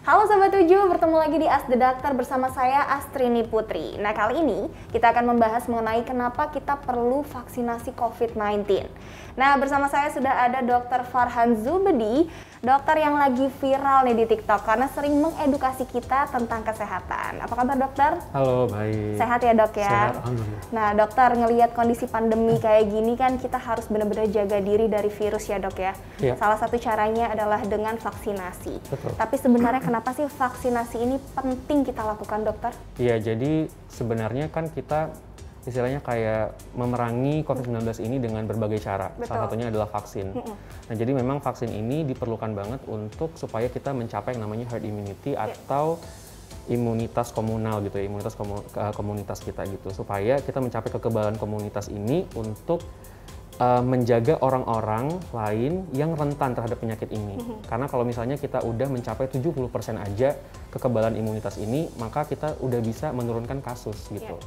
Halo Sobat 7, bertemu lagi di Ask the Doctor bersama saya Astrini Putri. Nah, kali ini kita akan membahas mengenai kenapa kita perlu vaksinasi COVID-19. Nah, bersama saya sudah ada Dr. Farhan Zubedi, dokter yang lagi viral nih di TikTok karena sering mengedukasi kita tentang kesehatan. Apa kabar dokter? Halo, baik. Sehat ya dok ya? Sehat, alhamdulillah. Nah dokter, ngelihat kondisi pandemi kayak gini kan kita harus benar-benar jaga diri dari virus ya dok ya? Iya. Salah satu caranya adalah dengan vaksinasi. Betul. Tapi sebenarnya kenapa sih vaksinasi ini penting kita lakukan dokter? Iya, jadi sebenarnya kan kita istilahnya kayak memerangi COVID-19 ini dengan berbagai cara. Betul. Salah satunya adalah vaksin. Nah, jadi memang vaksin ini diperlukan banget untuk supaya kita mencapai yang namanya herd immunity atau imunitas komunal gitu ya, imunitas komunitas kita gitu. Supaya kita mencapai kekebalan komunitas ini untuk menjaga orang-orang lain yang rentan terhadap penyakit ini. Karena kalau misalnya kita udah mencapai 70% aja kekebalan imunitas ini, maka kita udah bisa menurunkan kasus gitu.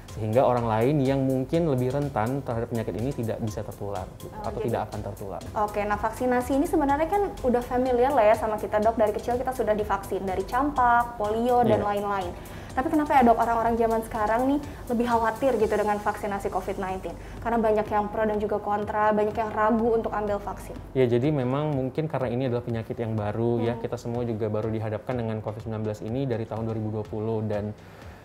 Sehingga orang lain yang mungkin lebih rentan terhadap penyakit ini tidak bisa tertular gitu, atau tidak akan tertular. Oke, nah vaksinasi ini sebenarnya kan udah familiar lah ya sama kita dok, dari kecil kita sudah divaksin dari campak, polio, dan lain-lain. Tapi kenapa ya dok orang-orang zaman sekarang nih lebih khawatir gitu dengan vaksinasi COVID-19? Karena banyak yang pro dan juga kontra, banyak yang ragu untuk ambil vaksin. Ya, jadi memang mungkin karena ini adalah penyakit yang baru ya, kita semua juga baru dihadapkan dengan COVID-19 ini dari tahun 2020 dan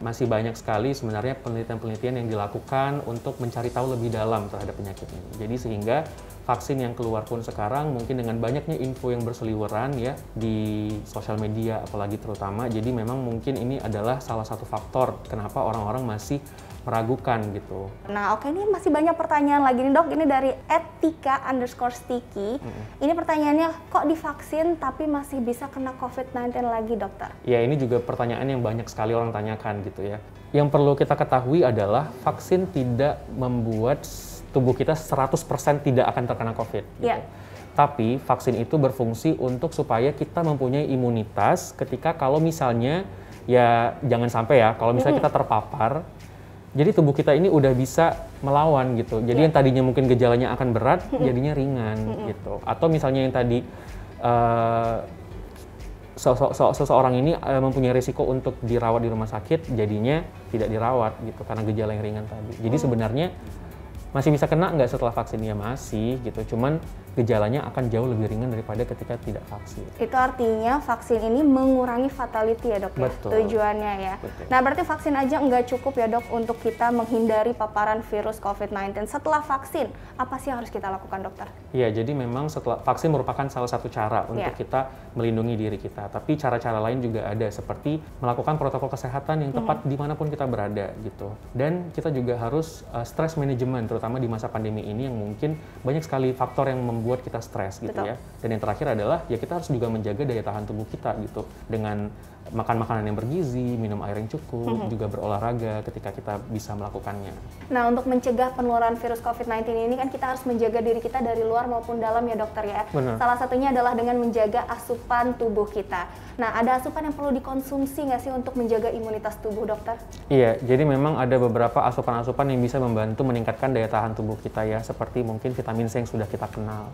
masih banyak sekali sebenarnya penelitian-penelitian yang dilakukan untuk mencari tahu lebih dalam terhadap penyakit ini. Jadi sehingga vaksin yang keluar pun sekarang mungkin dengan banyaknya info yang berseliweran ya di sosial media apalagi terutama, jadi memang mungkin ini adalah salah satu faktor kenapa orang-orang masih meragukan gitu. Nah oke, ini masih banyak pertanyaan lagi nih dok, ini dari @tika_sticky. Ini pertanyaannya, kok divaksin tapi masih bisa kena COVID-19 lagi dokter? Ya, ini juga pertanyaan yang banyak sekali orang tanyakan gitu ya. Yang perlu kita ketahui adalah vaksin tidak membuat tubuh kita 100% tidak akan terkena COVID. Gitu. Tapi vaksin itu berfungsi untuk supaya kita mempunyai imunitas ketika kalau misalnya, ya jangan sampai ya, kalau misalnya kita terpapar, jadi tubuh kita ini udah bisa melawan gitu. Jadi yang tadinya mungkin gejalanya akan berat, jadinya ringan gitu. Atau misalnya yang tadi seseorang ini mempunyai risiko untuk dirawat di rumah sakit, jadinya tidak dirawat gitu karena gejala yang ringan tadi. Jadi sebenarnya masih bisa kena nggak setelah vaksin? Ya masih gitu, cuman gejalanya akan jauh lebih ringan daripada ketika tidak vaksin. Itu artinya vaksin ini mengurangi fatality ya dok ya? Betul. Tujuannya ya. Betul. Nah berarti vaksin aja nggak cukup ya dok untuk kita menghindari paparan virus COVID-19. Setelah vaksin, apa sih yang harus kita lakukan dokter? Iya, jadi memang setelah vaksin merupakan salah satu cara untuk kita melindungi diri kita. Tapi cara-cara lain juga ada, seperti melakukan protokol kesehatan yang tepat dimanapun kita berada gitu. Dan kita juga harus stress management, terutama di masa pandemi ini yang mungkin banyak sekali faktor yang membuat kita stres gitu. Betul. Ya. Dan yang terakhir adalah ya kita harus juga menjaga daya tahan tubuh kita gitu dengan makan makanan yang bergizi, minum air yang cukup, juga berolahraga ketika kita bisa melakukannya. Nah, untuk mencegah penularan virus COVID-19 ini kan kita harus menjaga diri kita dari luar maupun dalam ya dokter ya. Benar. Salah satunya adalah dengan menjaga asupan tubuh kita. Nah, ada asupan yang perlu dikonsumsi nggak sih untuk menjaga imunitas tubuh dokter? Iya, jadi memang ada beberapa asupan-asupan yang bisa membantu meningkatkan daya tahan tubuh kita ya, seperti mungkin vitamin C yang sudah kita kenal.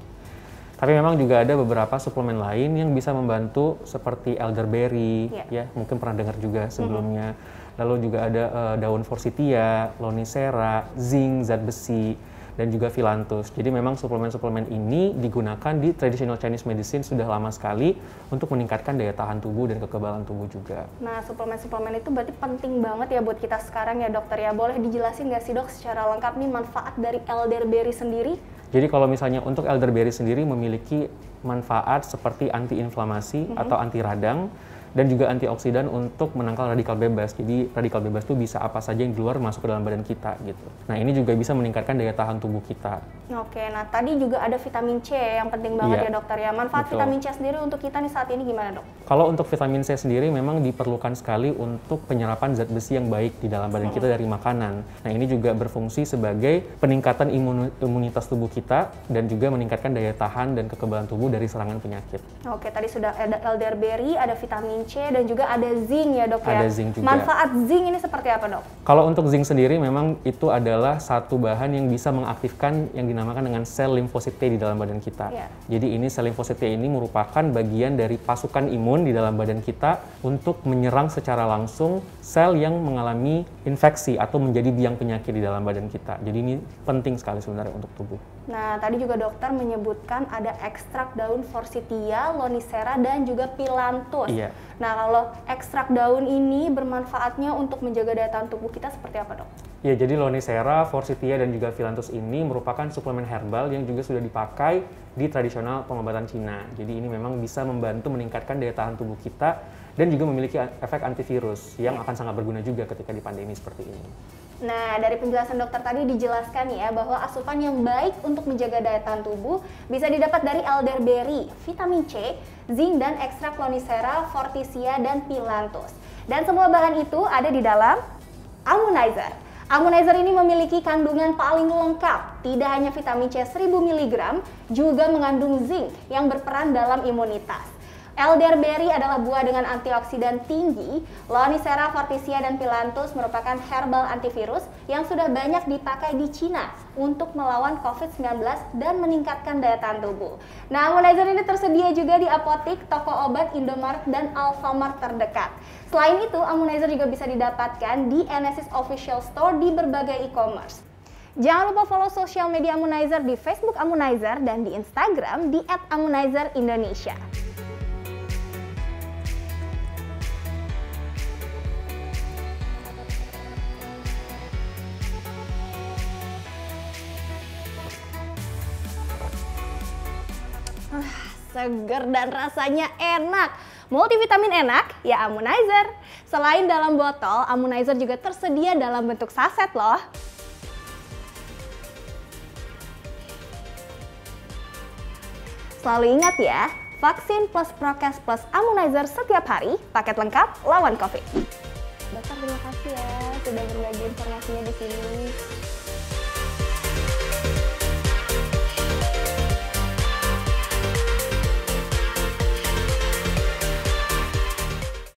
Tapi memang juga ada beberapa suplemen lain yang bisa membantu seperti elderberry, ya mungkin pernah dengar juga sebelumnya. Lalu juga ada daun forsythia, lonicera, zinc, zat besi, dan juga philanthus. Jadi memang suplemen-suplemen ini digunakan di traditional Chinese medicine sudah lama sekali untuk meningkatkan daya tahan tubuh dan kekebalan tubuh juga. Nah, suplemen-suplemen itu berarti penting banget ya buat kita sekarang ya dokter ya. Boleh dijelasin nggak sih dok secara lengkap nih manfaat dari elderberry sendiri? Jadi kalau misalnya untuk elderberry sendiri memiliki manfaat seperti antiinflamasi atau anti radang, dan juga antioksidan untuk menangkal radikal bebas. Jadi radikal bebas itu bisa apa saja yang di luar masuk ke dalam badan kita gitu. Nah ini juga bisa meningkatkan daya tahan tubuh kita. Oke, nah tadi juga ada vitamin C yang penting banget ya dokter ya. Manfaat vitamin C sendiri untuk kita nih saat ini gimana dok? Kalau untuk vitamin C sendiri memang diperlukan sekali untuk penyerapan zat besi yang baik di dalam badan kita dari makanan. Nah ini juga berfungsi sebagai peningkatan imunitas tubuh kita dan juga meningkatkan daya tahan dan kekebalan tubuh dari serangan penyakit. Oke, tadi sudah ada elderberry, ada vitamin vitamin C dan juga ada zinc ya dok ya. Ada zinc juga. Manfaat zinc ini seperti apa dok? Kalau untuk zinc sendiri memang itu adalah satu bahan yang bisa mengaktifkan yang dinamakan dengan sel limfosit T di dalam badan kita. Jadi ini sel limfosit T ini merupakan bagian dari pasukan imun di dalam badan kita untuk menyerang secara langsung sel yang mengalami infeksi atau menjadi biang penyakit di dalam badan kita. Jadi ini penting sekali sebenarnya untuk tubuh. Nah, tadi juga dokter menyebutkan ada ekstrak daun Forsythia, Lonicera, dan juga Phyllanthus. Iya. Nah, kalau ekstrak daun ini bermanfaatnya untuk menjaga daya tahan tubuh kita seperti apa dok? Ya, jadi Lonicera, Forsythia, dan juga Phyllanthus ini merupakan suplemen herbal yang juga sudah dipakai di tradisional pengobatan Cina. Jadi ini memang bisa membantu meningkatkan daya tahan tubuh kita dan juga memiliki efek antivirus yang akan sangat berguna juga ketika di pandemi seperti ini. Nah, dari penjelasan dokter tadi dijelaskan ya bahwa asupan yang baik untuk menjaga daya tahan tubuh bisa didapat dari elderberry, vitamin C, zinc, dan ekstrak Lonicera, Forsythia, dan Phyllanthus. Dan semua bahan itu ada di dalam Ammonizer. Ammonizer ini memiliki kandungan paling lengkap, tidak hanya vitamin C 1000 mg, juga mengandung zinc yang berperan dalam imunitas. Elderberry adalah buah dengan antioksidan tinggi. Lonicera, Forsythia, dan Phyllanthus merupakan herbal antivirus yang sudah banyak dipakai di Cina untuk melawan COVID-19 dan meningkatkan daya tahan tubuh. Nah, Ammonizer ini tersedia juga di apotik, toko obat, Indomaret, dan Alfamart terdekat. Selain itu, Ammonizer juga bisa didapatkan di Enesis Official Store di berbagai e-commerce. Jangan lupa follow sosial media Ammonizer di Facebook Ammonizer dan di Instagram di @ammonizer_indonesia. Seger dan rasanya enak. Multivitamin enak, ya Ammonizer. Selain dalam botol, Ammonizer juga tersedia dalam bentuk saset loh. Selalu ingat ya, vaksin plus prokes plus Ammonizer setiap hari, paket lengkap lawan COVID. Dokter terima kasih ya sudah berbagi informasinya di sini.